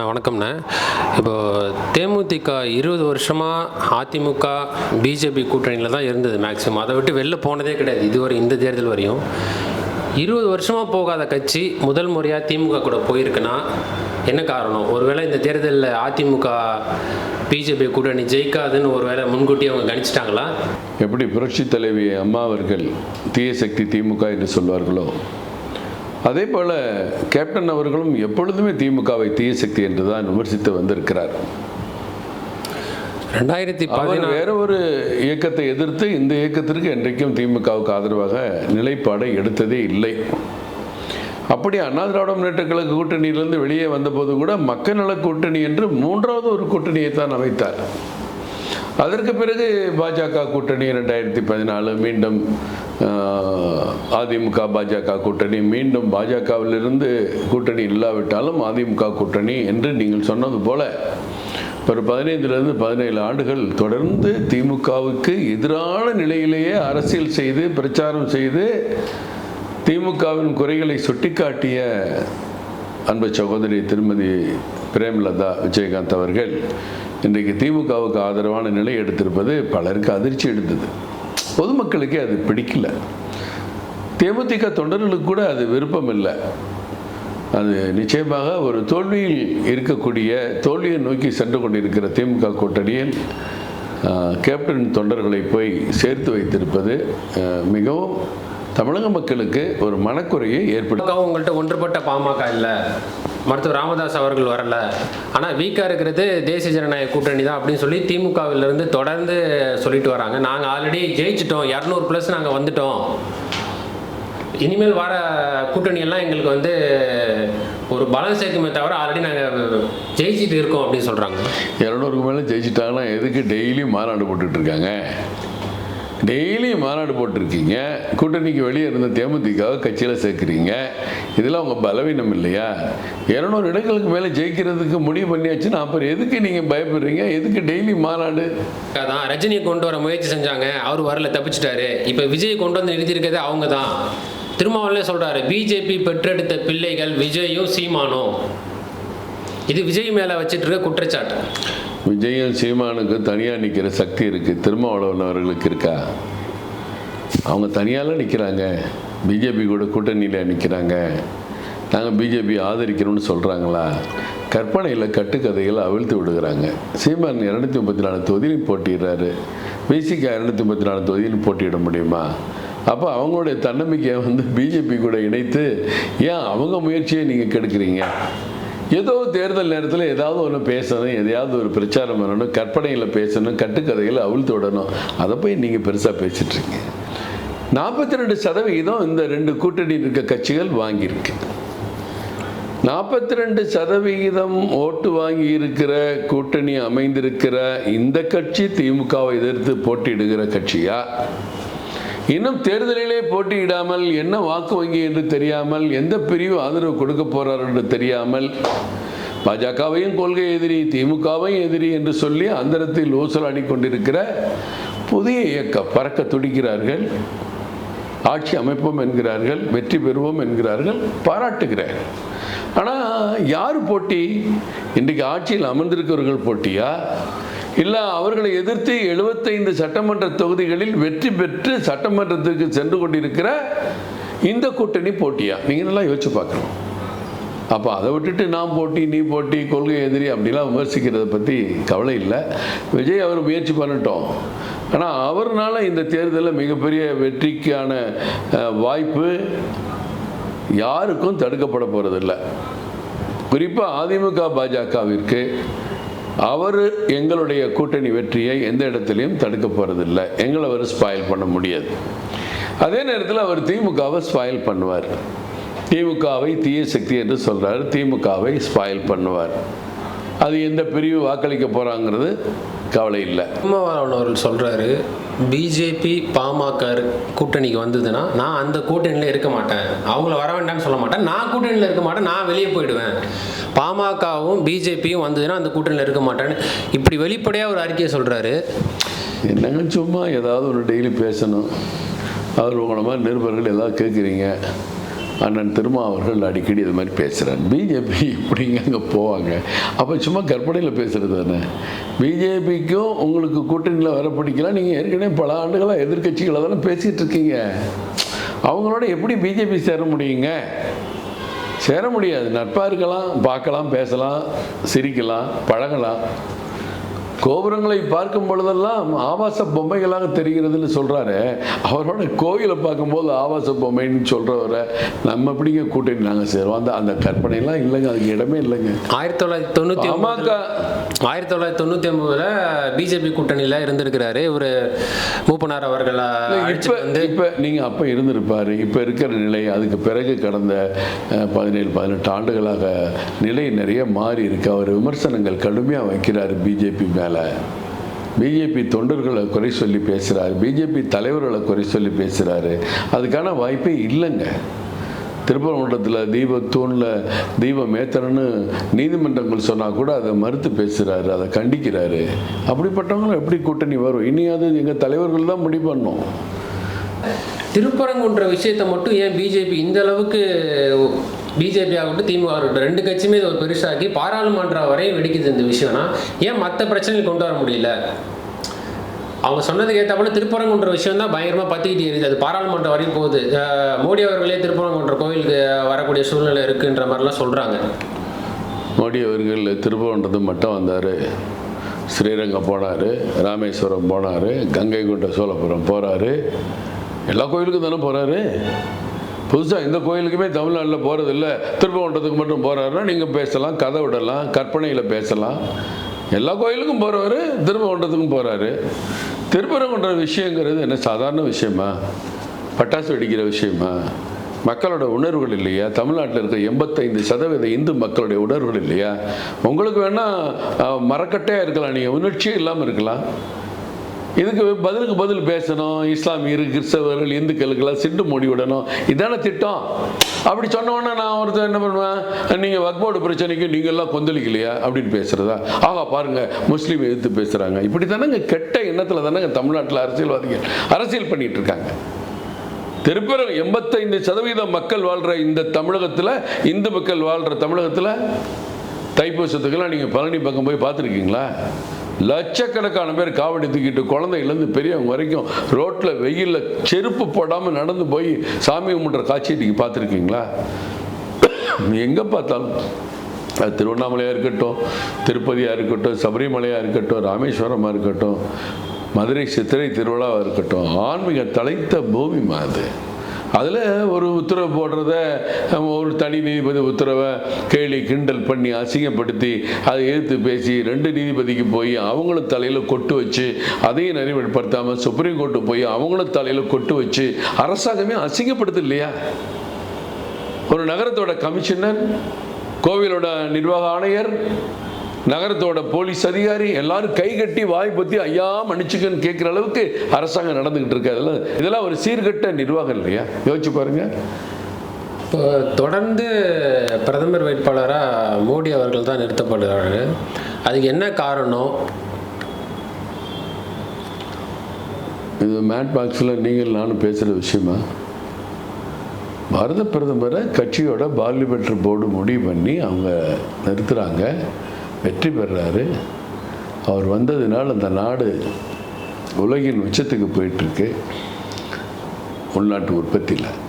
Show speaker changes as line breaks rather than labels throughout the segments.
வணக்கம்ண்ணே. இப்போது தேமுதிக 20 வருஷமாக அதிமுக பிஜேபி கூட்டணியில் தான் இருந்தது மேக்ஸிமம். அதை விட்டு வெளில போனதே கிடையாது இதுவரை, இந்த தேர்தல் வரையும். 20 வருஷமாக போகாத கட்சி முதல் முறையாக திமுக கூட போயிருக்குன்னா என்ன காரணம்? ஒருவேளை இந்த தேர்தலில் அதிமுக பிஜேபி கூட்டணி ஜெயிக்காதுன்னு ஒருவேளை முன்கூட்டியே அவங்க கணிச்சிட்டாங்களா?
எப்படி புரட்சி தலைவி அம்மா அவர்கள் தீய சக்தி திமுக என்று சொல்வார்களோ, அதே போல் கேப்டன் அவர்களும் எப்பொழுதுமே திமுகவை தீய சக்தி என்று தான் விமர்சித்து வந்திருக்கிறார். 2014 வேற ஒரு இயக்கத்தை எதிர்த்து இந்த இயக்கத்திற்கு என்றைக்கும் திமுகவுக்கு ஆதரவாக நிலைப்பாடை எடுத்ததே இல்லை. அப்படி அண்ணா திராவிட முன்னேற்ற கழக கூட்டணியிலிருந்து வெளியே வந்தபோது கூட மக்கள் நல கூட்டணி என்று மூன்றாவது ஒரு கூட்டணியை தான் அமைத்தார். அதற்கு பிறகு பாஜக கூட்டணி 2014 மீண்டும் அதிமுக பாஜக கூட்டணி, மீண்டும் பாஜகவிலிருந்து கூட்டணி இல்லாவிட்டாலும் அதிமுக கூட்டணி என்று நீங்கள் சொன்னது போல ஒரு 15 17 ஆண்டுகள் தொடர்ந்து திமுகவுக்கு எதிரான நிலையிலேயே அரசியல் செய்து பிரச்சாரம் செய்து திமுகவின் குறைகளை சுட்டிக்காட்டிய அன்பு சகோதரி திருமதி பிரேமலதா விஜயகாந்த் அவர்கள் இன்றைக்கு திமுகவுக்கு ஆதரவான நிலை எடுத்திருப்பது பலருக்கு அதிர்ச்சி எடுத்தது. பொதுமக்களுக்கே அது பிடிக்கல. தேமுதிக தொண்டர்களுக்கு கூட அது விருப்பம் இல்லை. அது நிச்சயமாக ஒரு தோல்வியில் இருக்கக்கூடிய, தோல்வியை நோக்கி சென்று கொண்டிருக்கிற திமுக கூட்டணியில் கேப்டன் தொண்டர்களை போய் சேர்த்து வைத்திருப்பது மிகவும் தமிழக மக்களுக்கு ஒரு மனக்குறையை ஏற்படுத்தும்.
உங்கள்கிட்ட ஒன்றுபட்ட பாமக இல்லை, மருத்துவர் ராமதாஸ் அவர்கள் வரல, ஆனால் வீக்காக இருக்கிறது தேசிய ஜனநாயக கூட்டணி தான் அப்படின்னு சொல்லி திமுகவிலிருந்து தொடர்ந்து சொல்லிட்டு வராங்க. நாங்கள் ஆல்ரெடி ஜெயிச்சிட்டோம், 200+ நாங்கள் வந்துட்டோம், இனிமேல் வர கூட்டணியெல்லாம் எங்களுக்கு ஒரு பலம் சேர்க்குமே தவிர ஆல்ரெடி நாங்கள் ஜெயிச்சுட்டு இருக்கோம் அப்படின்னு சொல்கிறாங்க.
200க்கு மேலே ஜெயிச்சிட்டாங்கன்னா எதுக்கு டெய்லி மாநாடு போட்டுட்ருக்காங்க? டெய்லி மாநாடு போட்டிருக்கீங்க, கூட்டணிக்கு வெளியே இருந்த தேமுதிக கட்சியில் சேர்க்குறீங்க. இதெல்லாம் உங்கள் பலவீனம் இல்லையா? 200 இடங்களுக்கு மேலே ஜெயிக்கிறதுக்கு முடிவு பண்ணியாச்சுன்னா அப்புறம் எதுக்கு நீங்கள் பயப்படுறீங்க? எதுக்கு டெய்லி மாநாடு?
அதான் ரஜினியை கொண்டு வர முயற்சி செஞ்சாங்க, அவர் வரல, தப்பிச்சிட்டாரு. இப்போ விஜய் கொண்டு வந்து நிறுத்திருக்கிறதே அவங்க தான். திருமாவளவனே சொல்கிறாரு, பிஜேபி பெற்றெடுத்த பிள்ளைகள் விஜயும் சீமானும். இது விஜய் மேலே வச்சுட்டு இருக்க குற்றச்சாட்டு.
விஜயும் சீமானுக்கு தனியாக நிற்கிற சக்தி இருக்குது, திருமாவளவன் அவர்களுக்கு இருக்கா? அவங்க தனியாலாம் நிற்கிறாங்க, பிஜேபி கூட கூட்டணியில் நிற்கிறாங்க. நாங்கள் பிஜேபி ஆதரிக்கிறோம்னு சொல்கிறாங்களா? கற்பனையில் கட்டுக்கதைகளை அவிழ்த்து விடுகிறாங்க. சீமான் 234 தொகுதியிலும் போட்டிடுறாரு, பிசிகா 234 தொகுதியிலும் போட்டியிட முடியுமா? அப்போ அவங்களுடைய தன்னம்பிக்கையை பிஜேபி கூட இணைத்து ஏன் அவங்க முயற்சியை நீங்கள் கெடுக்கிறீங்க? ஏதோ தேர்தல் நேரத்தில் ஏதாவது ஒன்று பேசணும், எதையாவது ஒரு பிரச்சாரம் பண்ணணும், கற்பனையில் பேசணும், கட்டுக்கதையில் அவிழ்த்து விடணும். அதை போய் நீங்கள் பெருசாக பேசிட்டுருக்கீங்க. 42% இந்த 2 கூட்டணி இருக்க கட்சிகள் வாங்கியிருக்கு. 42% ஓட்டு வாங்கி இருக்கிற கூட்டணி அமைந்திருக்கிற இந்த கட்சி திமுகவை எதிர்த்து போட்டியிடுகிற கட்சியா? இன்னும் தேர்தலிலே போட்டியிடாமல் என்ன வாக்கு வங்கி என்று தெரியாமல், எந்த பிரிவு ஆதரவு கொடுக்க போறார் என்று தெரியாமல், பாஜகவையும் கொள்கை எதிரி திமுகவையும் எதிரி என்று சொல்லி அந்தரத்தில் ஊசலாடி கொண்டிருக்கிற புதிய இயக்கம் பறக்க துடிக்கிறார்கள். ஆட்சி அமைப்போம் என்கிறார்கள், வெற்றி பெறுவோம் என்கிறார்கள், பாராட்டுகிறார்கள். ஆனால் யார் போட்டி? இன்றைக்கு ஆட்சியில் அமர்ந்திருக்கிறவர்கள் போட்டியா? இல்லை அவர்களை எதிர்த்து 75 சட்டமன்ற தொகுதிகளில் வெற்றி பெற்று சட்டமன்றத்துக்கு சென்று கொண்டிருக்கிற இந்த கூட்டணி போட்டியா? நீங்கள் நல்லா யோசிச்சு பார்க்கணும். அப்போ அதை விட்டுட்டு நான் போட்டி, நீ போட்டி, கொள்கை எதிரி அப்படிலாம் விமர்சிக்கிறத பற்றி கவலை இல்லை. விஜய் அவர் முயற்சி பண்ணட்டும். ஆனால் அவர்னால இந்த தேர்தலில் மிகப்பெரிய வெற்றிக்கான வாய்ப்பு யாருக்கும் தடுக்கப்பட போகிறதில்லை. குறிப்பாக அதிமுக பாஜகவிற்கு அவர் எங்களுடைய கூட்டணி வெற்றியை எந்த இடத்துலையும் தடுக்க போகிறதில்லை. எங்களை அவர் ஸ்பாயில் பண்ண முடியாது. அதே நேரத்தில் அவர் திமுகவை ஸ்பாயில் பண்ணுவார். திமுகவை தீய சக்தி என்று சொல்கிறார், திமுகவை ஸ்பாயில் பண்ணுவார். அது எந்த பிரிவு வாக்களிக்க போகிறாங்கிறது கவலை இல்லை.
திருமாவளவன் அவர்கள் சொல்கிறாரு, பிஜேபி பாமக கூட்டணிக்கு வந்ததுன்னா நான் அந்த கூட்டணியில் இருக்க மாட்டேன், அவங்கள வர வேண்டாம்னு சொல்ல மாட்டேன், நான் கூட்டணியில் இருக்க மாட்டேன், நான் வெளியே போயிடுவேன். பாமகவும் பிஜேபியும் வந்ததுன்னா அந்த கூட்டணியில் இருக்க மாட்டேன்னு இப்படி வெளிப்படையாக ஒரு அறிக்கையை சொல்கிறாரு.
என்னங்க சும்மா ஏதாவது ஒரு டெய்லி பேசணும், அவர் உங்களை மாதிரி நிருபர்கள் ஏதாவது கேட்குறீங்க, அண்ணன் திருமாவர்கள் அடிக்கடி இது மாதிரி பேசுகிறார். பிஜேபி எப்படிங்க அங்கே போவாங்க? அப்போ சும்மா கற்பனையில் பேசுகிறது தானே. பிஜேபிக்கும் உங்களுக்கு கூட்டணியில் வர பிடிக்கலாம். நீங்கள் ஏற்கனவே பல ஆண்டுகளாக எதிர்கட்சிகளை தானே பேசிகிட்டு இருக்கீங்க. அவங்களோட எப்படி பிஜேபி சேர முடியுங்க? சேர முடியாது. நட்பாக இருக்கலாம், பார்க்கலாம், பேசலாம், சிரிக்கலாம், பழகலாம். கோபுரங்களை பார்க்கும் பொழுதெல்லாம் ஆபாச பொம்மைகளாக தெரிகிறதுன்னு சொல்கிறாரு. அவரோட கோயிலை பார்க்கும்போது ஆபாச பொம்மைன்னு சொல்கிறவரை நம்ம எப்படிங்க கூட்டணி நாங்கள் சேருவோம்? அந்த கற்பனைலாம் இல்லைங்க, அதுக்கு இடமே இல்லைங்க.
1999 பிஜேபி கூட்டணியில் இருந்திருக்கிறாரு இவர் மூப்பனார் அவர்கள்.
இப்போ நீங்கள் அப்போ இருந்திருப்பார். இப்போ இருக்கிற நிலை, அதுக்கு பிறகு கடந்த 17-18 ஆண்டுகளாக நிலை நிறைய மாறி இருக்கு. அவர் விமர்சனங்கள் கடுமையாக வைக்கிறார் பிஜேபி மேலே. பிஜேபி தொண்டர்களை குறை சொல்லி பேசுகிறாரு, பிஜேபி தலைவர்களை குறை சொல்லி பேசுகிறாரு. அதுக்கான வாய்ப்பே இல்லைங்க. திருப்பரங்குன்றத்தில் தீபத்தூணில் தீபம் ஏத்தரன்னு நீதிமன்றங்கள் சொன்னால் கூட அதை மறுத்து பேசுகிறாரு, அதை கண்டிக்கிறாரு. அப்படிப்பட்டவங்களும் எப்படி கூட்டணி வரும்? இனி அது எங்கள் தலைவர்கள் தான் முடிவு பண்ணணும்.
திருப்பரங்குன்ற விஷயத்தை மட்டும் ஏன் பிஜேபி இந்த அளவுக்கு, பிஜேபி ஆகட்டும் திமுக ஆகட்டும், ரெண்டு கட்சியுமே இதை ஒரு பெருசாக்கி பாராளுமன்றம் வரையும் வெடிக்குது இந்த விஷயம்னா, ஏன் மற்ற பிரச்சனைகள் கொண்டு வர முடியல? அவங்க சொன்னதுக்கு ஏற்றாப்புல திருப்பரங்குன்ற விஷயம் தான் பயங்கரமாக பற்றிக்கிட்டு இருக்குது. அது பாராளுமன்றம் வரையும் போகுது. மோடி அவர்களே திருப்பரங்குன்ற கோவிலுக்கு வரக்கூடிய சூழ்நிலை இருக்குன்ற மாதிரிலாம் சொல்கிறாங்க.
மோடி அவர்கள் திருப்பரங்குன்றம் மட்டும் வந்தார், ஸ்ரீரங்கம் போனார், ராமேஸ்வரம் போனார், கங்கை கொண்ட சோழபுரம் போகிறாரு, எல்லா கோயிலுக்கும் தானே போகிறாரு. புதுசாக இந்த கோயிலுக்குமே தமிழ்நாட்டில் போகிறதில்ல, திருப்பரங்குன்றத்துக்கு மட்டும் போகிறாருன்னா நீங்கள் பேசலாம், கதை விடலாம், கற்பனையில் பேசலாம். எல்லா கோயிலுக்கும் போகிறவர் திருப்பரங்குன்றத்துக்கும் போகிறாரு. திருப்பரங்குன்ற விஷயங்கிறது என்ன சாதாரண விஷயமா? பட்டாசு வெடிக்கிற விஷயமா? மக்களோட உணர்வுகள் இல்லையா? தமிழ்நாட்டில் இருக்க 85% இந்து மக்களுடைய உணர்வுகள் இல்லையா? உங்களுக்கு வேணால் மரக்கட்டையாக இருக்கலாம், நீங்கள் உணர்ச்சியே இல்லாமல் இருக்கலாம். இதுக்கு பதிலுக்கு பதில் பேசணும். இஸ்லாமியர், கிறிஸ்தவர்கள், இந்துக்களுக்கெல்லாம் சிண்டு மூடி விடணும், இதான திட்டம். அப்படி சொன்னோன்னா நான் ஒருத்தர் என்ன பண்ணுவேன், நீங்கள் வக்போர்டு பிரச்சனைக்கு நீங்கள்லாம் கொந்தளிக்கலையா அப்படின்னு பேசுகிறதா? ஆகா பாருங்கள், முஸ்லீம் எதிர்த்து பேசுகிறாங்க. இப்படி தானேங்க கெட்ட எண்ணத்தில் தானேங்க தமிழ்நாட்டில் அரசியல்வாதிகள் அரசியல் பண்ணிகிட்டு இருக்காங்க. திருப்பரம் 85% மக்கள் வாழ்கிற இந்த தமிழகத்தில், இந்து மக்கள் வாழ்கிற தமிழகத்தில் தைப்பூசத்துக்கெல்லாம் நீங்கள் பழனி பக்கம் போய் பார்த்துருக்கீங்களா? லட்சக்கணக்கான பேர் காவடி தூக்கிட்டு குழந்தையிலேருந்து பெரியவங்க வரைக்கும் ரோட்டில் வெயிலில் செருப்பு போடாமல் நடந்து போய் சாமி கும்பிட்ற காட்சி நீங்கள் பார்த்துருக்கீங்களா? எங்கே பார்த்தாலும் அது திருவண்ணாமலையாக இருக்கட்டும், திருப்பதியாக இருக்கட்டும், சபரிமலையாக இருக்கட்டும், ராமேஸ்வரமாக இருக்கட்டும், மதுரை சித்திரை திருவிழாவாக இருக்கட்டும், ஆன்மீக தலைத்த பூமிமா அது. அதில் ஒரு உத்தரவு போடுறத ஒரு தனி நீதிபதி உத்தரவை கேலி கிண்டல் பண்ணி அசிங்கப்படுத்தி அதை எதிர்த்து பேசி 2 நீதிபதிக்கு போய் அவங்களும் தலையில் கொட்டு வச்சு அதையும் நிறைவேற்றப்படுத்தாமல் சுப்ரீம் கோர்ட்டு போய் அவங்களும் தலையில் கொட்டு வச்சு அரசாங்கமே அசிங்கப்படுத்து இல்லையா? ஒரு நகரத்தோட கமிஷனர், கோவிலோட நிர்வாக ஆணையர், நகரத்தோட போலீஸ் அதிகாரி எல்லாரும் கை கட்டி வாய் பற்றி ஐயா மன்னிச்சுக்கன்னு கேட்குற அளவுக்கு அரசாங்கம் நடந்துக்கிட்டு இருக்கு. இதெல்லாம் ஒரு சீர்கட்ட நிர்வாகம் இல்லையா? யோசிச்சு பாருங்க.
இப்போ தொடர்ந்து பிரதமர் வேட்பாளராக மோடி அவர்கள் தான் நிறுத்தப்படுறாங்க. அதுக்கு என்ன காரணம்?
இது மேட் பாக்ஸில் நீங்கள் நானும் பேசுகிற விஷயமா? பாரத பிரதமரை கட்சியோட பார்லிமெண்ட் போர்டு முடிவு பண்ணி அவங்க நிறுத்துகிறாங்க, வெற்றி பெறாரு. அவர் வந்ததுனால அந்த நாடு உலகின் உச்சத்துக்கு போயிட்டுருக்கு. உள்நாட்டு உற்பத்தியில்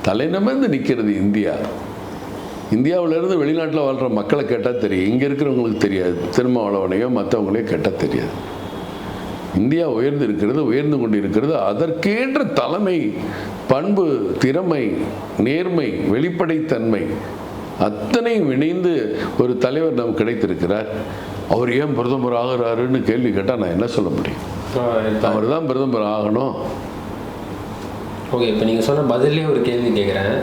தலைநிமிர்ந்து நிற்கிறது இந்தியா. இந்தியாவிலேருந்து வெளிநாட்டில் வாழ்கிற மக்களை கேட்டால் தெரியும், இங்கே இருக்கிறவங்களுக்கு தெரியாது, திருமாவளவனையோ மற்றவங்களையோ கேட்டால் தெரியாது. இந்தியா உயர்ந்து இருக்கிறது, உயர்ந்து கொண்டு இருக்கிறது. அதற்கேற்ற தலைமை பண்பு, திறமை, நேர்மை, வெளிப்படைத்தன்மை அத்தனையும் இணைந்து ஒரு தலைவர் நமக்கு கிடைத்திருக்கிறார். அவர் ஏன் பிரதமர் ஆகிறாருன்னு கேள்வி கேட்டால் நான் என்ன சொல்ல முடியும்? அவர் தான் பிரதமர் ஆகணும்.
ஓகே, இப்போ நீங்கள் சொன்ன பதிலே ஒரு கேள்வி கேட்குறேன்.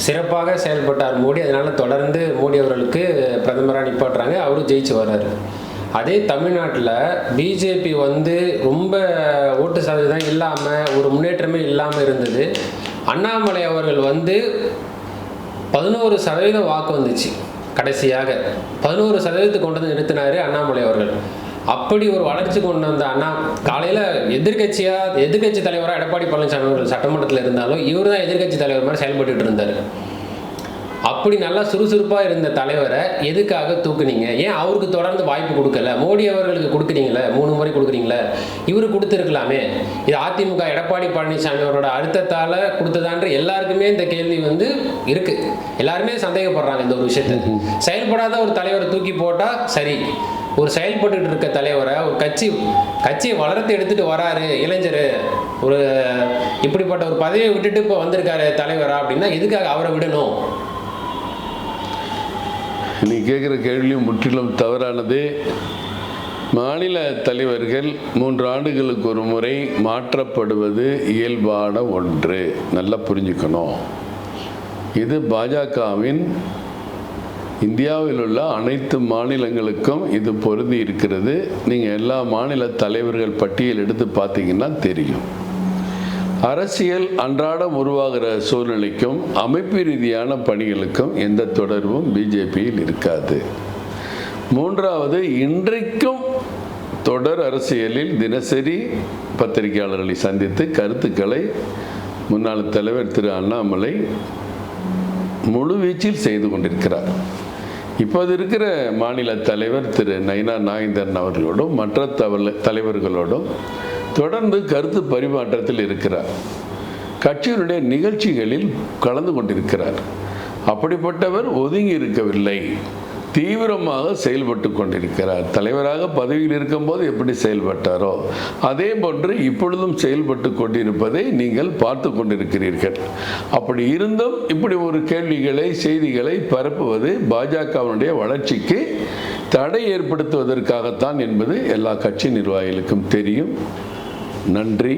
சிறப்பாக செயல்பட்டார் மோடி, அதனால் தொடர்ந்து மோடி அவர்களுக்கு பிரதமராக நிப்பாட்டுறாங்க, அவரும் ஜெயிச்சு வர்றாரு. அதே தமிழ்நாட்டில் பிஜேபி ரொம்ப ஓட்டு சதவீதம் இல்லாமல், ஒரு முன்னேற்றமே இல்லாமல் இருந்தது. அண்ணாமலை அவர்கள் 11% வாக்கு வந்துச்சு. கடைசியாக 11% கொண்டு வந்து நிறுத்தினார் அண்ணாமலை அவர்கள். அப்படி ஒரு வளர்ச்சி கொண்டு வந்த அண்ணா காலையில் எதிர்கட்சி தலைவராக எடப்பாடி பழனிசாமி அவர்கள் சட்டமன்றத்தில் இருந்தாலும் இவர் தான் எதிர்கட்சி தலைவர் மாதிரி செயல்பட்டு இருந்தார். அப்படி நல்லா சுறுசுறுப்பாக இருந்த தலைவரை எதுக்காக தூக்குனீங்க? ஏன் அவருக்கு தொடர்ந்து வாய்ப்பு கொடுக்கல? மோடி அவர்களுக்கு கொடுக்குறீங்களே, 3 முறை கொடுக்குறீங்களே, இவரு கொடுத்துருக்கலாமே. இது அதிமுக எடப்பாடி பழனிசாமி அவரோட அழுத்தத்தால் கொடுத்ததான்ற எல்லாருக்குமே இந்த கேள்வி இருக்கு. எல்லாருமே சந்தேகப்படுறாங்க இந்த ஒரு விஷயத்தை. செயல்படாத ஒரு தலைவரை தூக்கி போட்டால் சரி, ஒரு செயல்பட்டு இருக்க தலைவரை, ஒரு கட்சியை வளர்த்து எடுத்துட்டு வராரு இளைஞர், ஒரு இப்படிப்பட்ட ஒரு பதவியை விட்டுட்டு இப்போ வந்திருக்காரு தலைவரா அப்படின்னா எதுக்காக அவரை விடணும்?
நீ கேட்குற கேள்வியும் முற்றிலும் தவறானது. மாநில தலைவர்கள் 3 ஆண்டுகளுக்கு ஒரு முறை மாற்றப்படுவது இயல்பான ஒன்று. நல்லா புரிஞ்சுக்கணும். இது பாஜகவின் இந்தியாவில் உள்ள அனைத்து மாநிலங்களுக்கும் இது பொருந்தி இருக்கிறது. நீங்கள் எல்லா மாநில தலைவர்கள் பட்டியல் எடுத்து பார்த்தீங்கன்னா தெரியும். அரசியல் அன்றாடம் உருவாகிற சூழ்நிலைக்கும் அமைப்பு ரீதியான பணிகளுக்கும் எந்த தொடர்பும் பிஜேபியில் இருக்காது. 3வது, இன்றைக்கும் தொடர் அரசியலில் தினசரி பத்திரிகையாளர்களை சந்தித்து கருத்துக்களை முன்னாள் தலைவர் திரு அண்ணாமலை முழுவீச்சில் செய்து கொண்டிருக்கிறார். இப்போது இருக்கிற மாநில தலைவர் திரு நயினா நாகேந்திரன் அவர்களோடும் மற்ற தலைவர்களோடும் தொடர்ந்து கருத்து பரிமாற்றத்தில் இருக்கிறார். கட்சியினுடைய நிகழ்ச்சிகளில் கலந்து கொண்டிருக்கிறார். அப்படிப்பட்டவர் ஒதுங்கி இருக்கவில்லை, தீவிரமாக செயல்பட்டு கொண்டிருக்கிறார். தலைவராக பதவியில் இருக்கும்போது எப்படி செயல்பட்டாரோ அதே போன்று இப்பொழுதும் செயல்பட்டு கொண்டிருப்பதை நீங்கள் பார்த்து கொண்டிருக்கிறீர்கள். அப்படி இருந்தும் இப்படி ஒரு கேள்விகளை, செய்திகளை பரப்புவது பாஜகவினுடைய வளர்ச்சிக்கு தடை ஏற்படுத்துவதற்காகத்தான் என்பது எல்லா கட்சி நிர்வாகிகளுக்கும் தெரியும். நன்றி.